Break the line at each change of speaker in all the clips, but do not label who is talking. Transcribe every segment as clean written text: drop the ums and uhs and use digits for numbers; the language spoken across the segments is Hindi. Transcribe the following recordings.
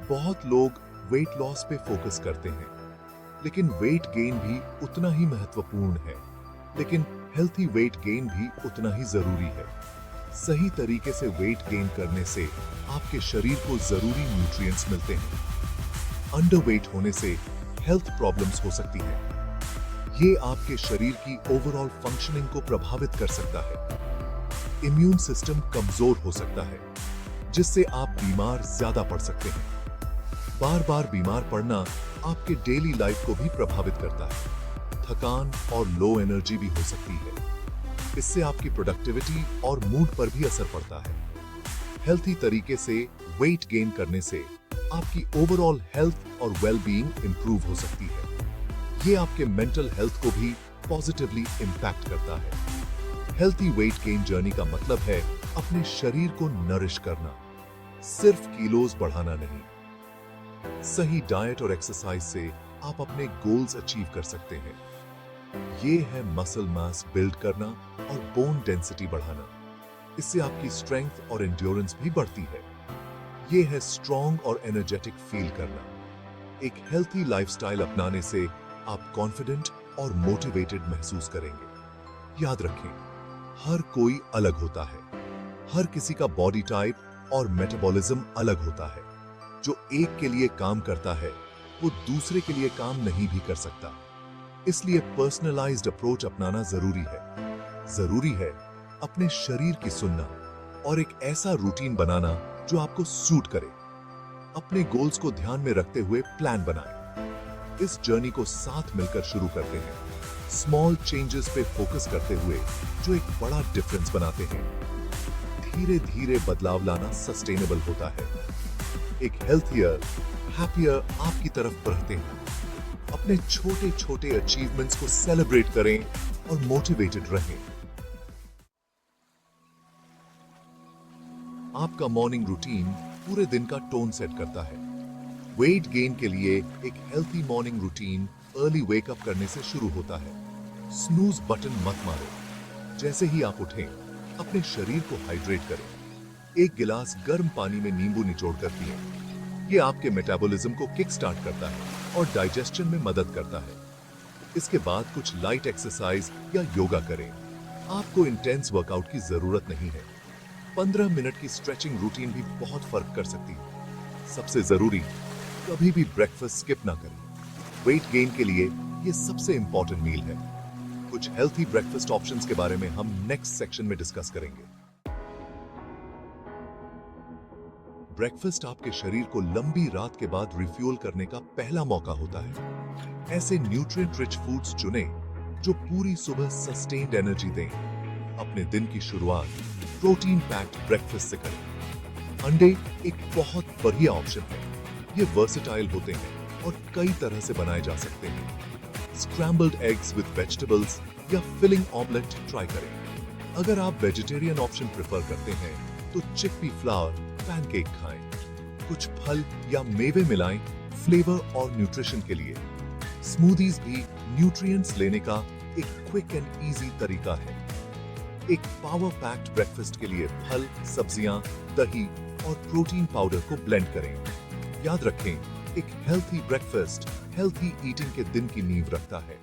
बहुत लोग वेट लॉस पे फोकस करते हैं, लेकिन वेट गेन भी उतना ही महत्वपूर्ण है। लेकिन हेल्थी वेट गेन भी उतना ही जरूरी है। सही तरीके से वेट गेन करने से आपके शरीर को जरूरी न्यूट्रिएंट्स मिलते हैं। अंडरवेट होने से हेल्थ प्रॉब्लम्स हो सकती है। ये आपके शरीर की ओवरऑल फंक्शनिंग को प्रभावित कर सकता है। इम्यून सिस्टम कमजोर हो सकता है, जिससे आप बीमार ज्यादा पड़ सकते हैं। बार बार बीमार पड़ना आपके डेली लाइफ को भी प्रभावित करता है। थकान और लो एनर्जी भी हो सकती है। इससे आपकी प्रोडक्टिविटी और मूड पर भी असर पड़ता है। हेल्थी तरीके से वेट गेन करने से आपकी ओवरऑल हेल्थ और वेलबीइंग इंप्रूव हो सकती है। ये आपके मेंटल हेल्थ को भी पॉजिटिवली इंपैक्ट करता है। हेल्थी वेट गेन जर्नी का मतलब है अपने शरीर को नरिश करना, सिर्फ किलोज बढ़ाना नहीं। सही डाइट और एक्सरसाइज से आप अपने गोल्स अचीव कर सकते हैं। ये है मसल मास बिल्ड करना और बोन डेंसिटी बढ़ाना। इससे आपकी स्ट्रेंथ और एंड्योरेंस भी बढ़ती है। ये है स्ट्रॉन्ग और एनर्जेटिक फील करना। एक हेल्थी लाइफस्टाइल अपनाने से आप कॉन्फिडेंट और मोटिवेटेड महसूस करेंगे। याद रखें, हर कोई अलग होता है। हर किसी का बॉडी टाइप और मेटाबॉलिज्म अलग होता है। जो एक के लिए काम करता है, वो दूसरे के लिए काम नहीं भी कर सकता। इसलिए पर्सनलाइज्ड अप्रोच अपनाना जरूरी है। जरूरी है अपने शरीर की सुनना और एक ऐसा रूटीन बनाना जो आपको सूट करे। अपने गोल्स को ध्यान में रखते हुए प्लान बनाएं। इस जर्नी को साथ मिलकर शुरू करते हैं, स्मॉल चेंजेस पे फोकस करते हुए जो एक बड़ा डिफरेंस बनाते हैं। धीरे धीरे बदलाव लाना सस्टेनेबल होता है। एक हेल्थियर, हैप्पियर आपकी तरफ बढ़ते हैं। अपने छोटे छोटे अचीवमेंट्स को सेलिब्रेट करें और मोटिवेटेड रहें। आपका मॉर्निंग रूटीन पूरे दिन का टोन सेट करता है। वेट गेन के लिए एक healthy morning routine early wake up करने से शुरू होता है। स्नूज बटन मत मारो। जैसे ही आप उठें, अपने शरीर को हाइड्रेट करें। एक गिलास गर्म पानी में नींबू निचोड़ कर पिएं। ये आपके मेटाबॉलिज्म को किक स्टार्ट करता है और डाइजेशन में मदद करता है। इसके बाद कुछ लाइट एक्सरसाइज या योगा करें। आपको इंटेंस वर्कआउट की जरूरत नहीं है। 15 मिनट की स्ट्रेचिंग रूटीन भी बहुत फर्क कर सकती है। सबसे जरूरी, कभी भी ब्रेकफास्ट स्किप ना करें। वेट गेन के लिए ये सबसे इंपॉर्टेंट मील है। कुछ हेल्थी ब्रेकफास्ट ऑप्शंस के बारे में हम नेक्स्ट सेक्शन में डिस्कस करेंगे। ब्रेकफास्ट आपके शरीर को लंबी रात के बाद रिफ्यूल करने का पहला मौका होता है। ऐसे न्यूट्रिएंट रिच फूड्स चुनें जो पूरी सुबह सस्टेन्ड एनर्जी दें। अपने दिन की शुरुआत प्रोटीन पैक्ड ब्रेकफास्ट से करें। अंडे एक बहुत बढ़िया ऑप्शन है। ये वर्सेटाइल होते हैं और कई तरह से बनाए जा सकते हैं। स्क्रैम्बल्ड एग्स विद वेजिटेबल्स या फिलिंग ऑमलेट ट्राई करें। अगर आप वेजिटेरियन ऑप्शन प्रेफर करते हैं तो चिकपी फ्लावर पैनकेक खाएं। कुछ फल या मेवे मिलाएं फ्लेवर और न्यूट्रिशन के लिए। स्मूदीज भी न्यूट्रिएंट्स लेने का एक क्विक एंड इजी तरीका है। एक पावर पैक्ड ब्रेकफास्ट के लिए फल, सब्जियां, दही और प्रोटीन पाउडर को ब्लेंड करें। याद रखें, एक हेल्थी ब्रेकफास्ट हेल्थी ईटिंग के दिन की नींव रखता है।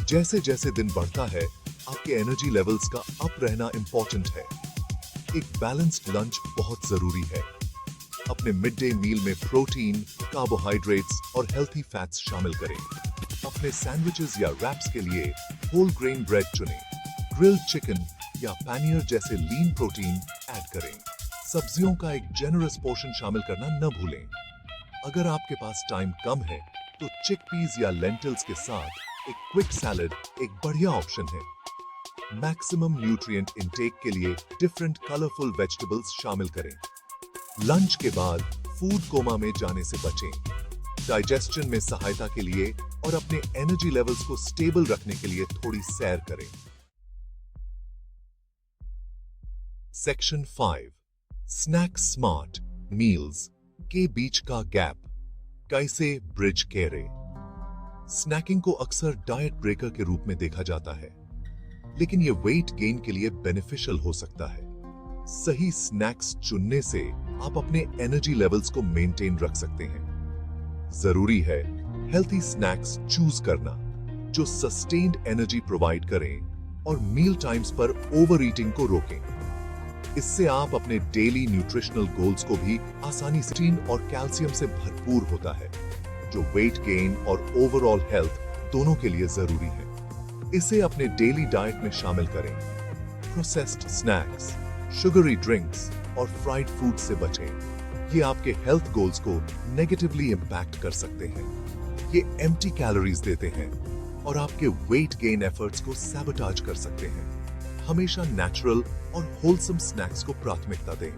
जैसे जैसे दिन बढ़ता है, आपके एनर्जी लेवल्स का अप रहना इंपॉर्टेंट है। एक बैलेंस्ड लंच बहुत जरूरी है। अपने मिड डे मील में प्रोटीन, कार्बोहाइड्रेट्स और हेल्थी फैट्स शामिल करें। अपने सैंडविचेस या रैप्स के लिए होल ग्रेन ब्रेड चुनें। ग्रिल्ड चिकन या पैनियर जैसे लीन प्रोटीन ऐड करें। सब्जियों का एक जेनरस पोर्शन शामिल करना न भूलें। अगर आपके पास टाइम कम है तो चिकपीस या लेंटिल्स के साथ एक क्विक सैलेड एक बढ़िया ऑप्शन है। मैक्सिमम न्यूट्रिएंट इनटेक के लिए डिफरेंट कलरफुल वेजिटेबल्स शामिल करें। लंच के बाद फूड कोमा में जाने से बचें। डाइजेशन में सहायता के लिए और अपने एनर्जी लेवल्स को स्टेबल रखने के लिए थोड़ी सैर करें। सेक्शन 5, स्नैक स्मार्ट मील्स के बीच का गैप, कैसे ब्रिज करें। स्नैकिंग को अक्सर डाइट ब्रेकर के रूप में देखा जाता है, लेकिन यह वेट गेन के लिए बेनिफिशियल हो सकता है। सही स्नैक्स चुनने से आप अपने एनर्जी लेवल्स को मेंटेन रख सकते हैं। जरूरी है हेल्थी स्नैक्स चूज करना जो सस्टेन्ड एनर्जी प्रोवाइड करें और मील टाइम्स पर ओवर ईटिंग को रोकें। इससे आप अपने डेली न्यूट्रिशनल गोल्स को भी आसानी से प्रोटीन और कैल्शियम से भरपूर होता है, जो वेट गेन और ओवरऑल हेल्थ दोनों के लिए जरूरी है। इसे अपने डेली डाइट में शामिल करें। प्रोसेस्ड स्नैक्स, शुगरी ड्रिंक्स और फ्राइड फूड से बचें। ये आपके हेल्थ गोल्स को नेगेटिवली इंपैक्ट कर सकते हैं। ये एम्प्टी कैलोरीज देते हैं और आपके वेट गेन एफर्ट्स को सैबोटाज कर सकते हैं। हमेशा नेचुरल और होलसम स्नैक्स को प्राथमिकता दें।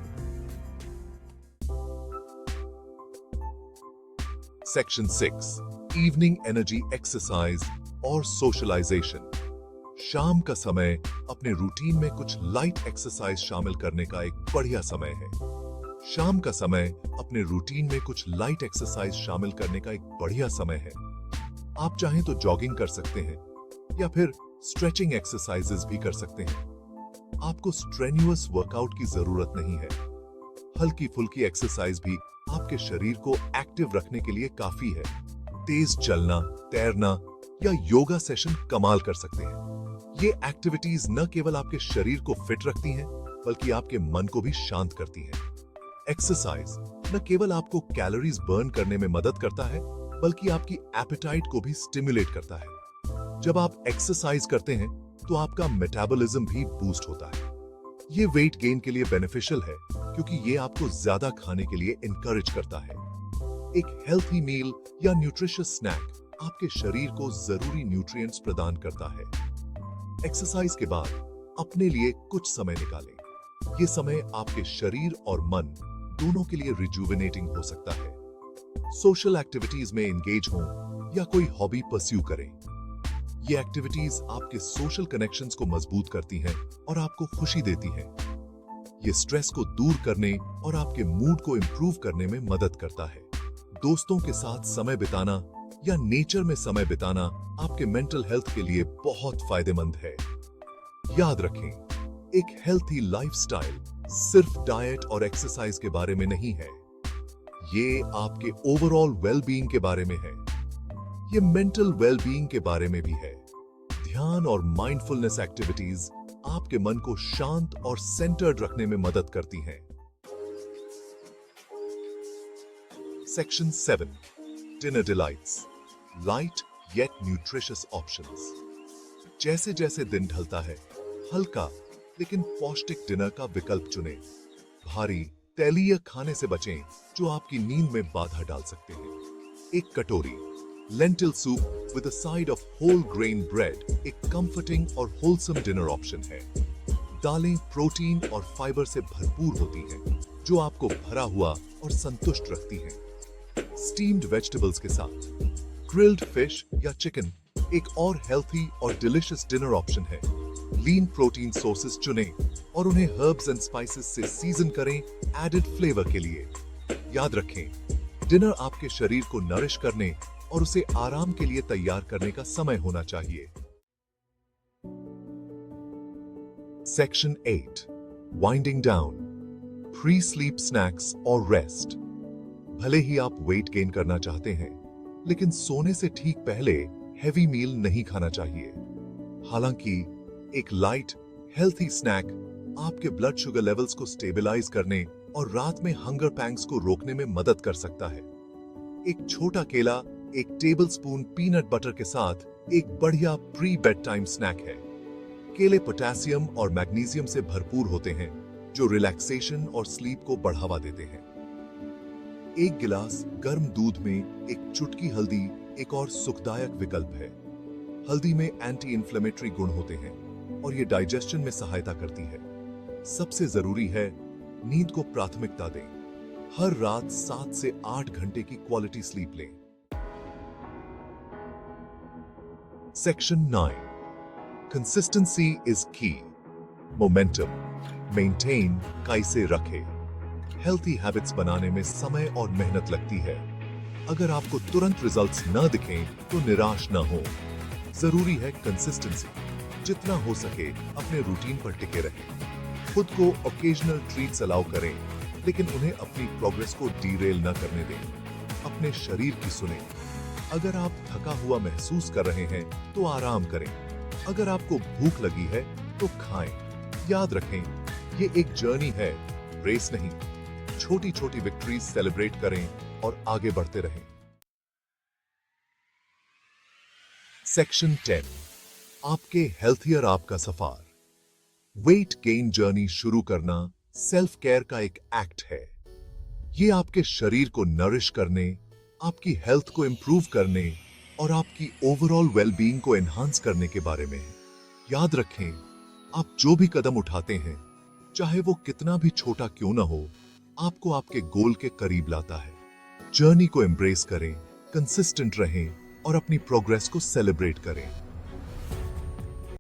सेक्शन 6, इवनिंग एनर्जी एक्सरसाइज और सोशलाइजेशन। शाम का समय अपने रूटीन में कुछ लाइट एक्सरसाइज शामिल करने का एक बढ़िया समय है। शाम का समय अपने रूटीन में कुछ लाइट एक्सरसाइज शामिल करने का एक बढ़िया समय है। आप चाहें तो जॉगिंग कर सकते हैं या फिर स्ट्रेचिंग एक्सरसाइजेस भी कर सकते हैं। आपको स्ट्रेन्युअस वर्कआउट की जरूरत नहीं है। हल्की फुल्की एक्सरसाइज भी आपके शरीर को एक्टिव रखने के लिए काफी है। तेज चलना, तैरना या योगा सेशन कमाल कर सकते हैं। ये एक्टिविटीज न केवल आपके शरीर को फिट रखती हैं, बल्कि आपके मन को भी शांत करती हैं। एक्सरसाइज न केवल आपको कैलोरीज बर्न करने में मदद करता है, बल्कि आपकी एपेटाइट को भी स्टिमुलेट करता है। जब आप एक्सरसाइज करते हैं तो आपका मेटाबॉलिज्म भी बूस्ट होता है। ये वेट गेन के लिए बेनिफिशियल है क्योंकि ये आपको ज्यादा खाने के लिए इनकरेज करता है। एक हेल्थी मील या न्यूट्रिशियस स्नैक आपके शरीर को जरूरी न्यूट्रिएंट्स प्रदान करता है। एक्सरसाइज के बाद अपने लिए कुछ समय निकालें। ये समय आपके शरीर और मन दोनों के लिए रिजुविनेटिंग हो सकता है। सोशल एक्टिविटीज में एंगेज हों या कोई हॉबी परस्यू करें। ये एक्टिविटीज आपके सोशल कनेक्शंस को मजबूत करती हैं और आपको खुशी देती हैं। ये स्ट्रेस को दूर करने और आपके मूड को इंप्रूव करने में मदद करता है। दोस्तों के साथ समय बिताना या नेचर में समय बिताना आपके मेंटल हेल्थ के लिए बहुत फायदेमंद है। याद रखें, एक हेल्थी लाइफस्टाइल सिर्फ डाइट और एक्सरसाइज के बारे में नहीं है। ये आपके ओवरऑल वेलबीइंग के बारे में है। ये मेंटल वेलबीइंग के बारे में भी है। ध्यान और माइंडफुलनेस एक्टिविटीज आपके मन को शांत और सेंटर्ड रखने में मदद करती हैं। Section 7, dinner delights, light yet nutritious options. जैसे जैसे दिन ढलता है, हल्का लेकिन पौष्टिक डिनर का विकल्प चुनें। भारी तैलीय खाने से बचें जो आपकी नींद में बाधा डाल सकते हैं। एक कटोरी lentil soup with a side of whole grain bread एक कंफर्टिंग और होलसम डिनर ऑप्शन है। दालें प्रोटीन और फाइबर से भरपूर होती हैं, जो आपको भरा हुआ और संतुष्ट रखती हैं। स्टीम्ड वेजिटेबल्स के साथ ग्रिल्ड फिश या चिकन एक और हेल्थी और डिलिशियस डिनर ऑप्शन है। लीन प्रोटीन सोर्सेज चुनें और उन्हें हर्ब्स एंड स्पाइसेस से सीजन करें एडेड फ्लेवर के लिए। याद रखें, डिनर आपके शरीर को नरिश करने और उसे आराम के लिए तैयार करने का समय होना चाहिए। Section 8, winding down, pre sleep snacks और रेस्ट। भले ही आप वेट गेन करना चाहते हैं, लेकिन सोने से ठीक पहले हेवी मील नहीं खाना चाहिए। हालांकि एक लाइट हेल्थी स्नैक आपके ब्लड शुगर लेवल्स को स्टेबलाइज करने और रात में हंगर पैंग्स को रोकने में मदद कर सकता है। एक छोटा केला एक टेबलस्पून पीनट बटर के साथ एक बढ़िया प्री बेड टाइम स्नैक है। केले पोटेशियम और मैग्नीशियम से भरपूर होते हैं, जो रिलैक्सेशन और स्लीप को बढ़ावा देते हैं। एक गिलास गर्म दूध में एक चुटकी हल्दी एक और सुखदायक विकल्प है। हल्दी में एंटी इंफ्लेमेटरी गुण होते हैं और ये डाइजेशन में सहायता करती है। सबसे जरूरी है, नींद को प्राथमिकता दें। हर रात 7 से 8 घंटे की क्वालिटी स्लीप लें। सेक्शन 9, कंसिस्टेंसी इज की, मोमेंटम मेंटेन कैसे रखें। हेल्थी हैबिट्स बनाने में समय और मेहनत लगती है। अगर आपको तुरंत रिजल्ट्स न दिखें तो निराश न हो। जरूरी है कंसिस्टेंसी। जितना हो सके अपने रूटीन पर टिके रहें। खुद को ओकेजनल ट्रीट्स अलाउ करें, लेकिन उन्हें अपनी प्रोग्रेस को डीरेल न करने दें। अपने शरीर की सुने। अगर आप थका हुआ महसूस कर रहे हैं तो आराम करें। अगर आपको भूख लगी है तो खाएं। याद रखें, ये एक जर्नी है, रेस नहीं। छोटी छोटी विक्ट्रीज सेलिब्रेट करें और आगे बढ़ते रहें। सेक्शन 10, आपके हेल्थियर आपका सफर। वेट गेन जर्नी शुरू करना सेल्फ केयर का एक एक्ट है। ये आपके शरीर को नरिश करने, आपकी हेल्थ को इंप्रूव करने और आपकी ओवरऑल वेलबींग को एनहांस करने के बारे में है। याद रखें, आप जो भी कदम उठाते हैं, चाहे वो कितना भी छोटा क्यों ना हो, आपको आपके गोल के करीब लाता है। जर्नी को एम्ब्रेस करें, कंसिस्टेंट रहें और अपनी प्रोग्रेस को सेलिब्रेट करें।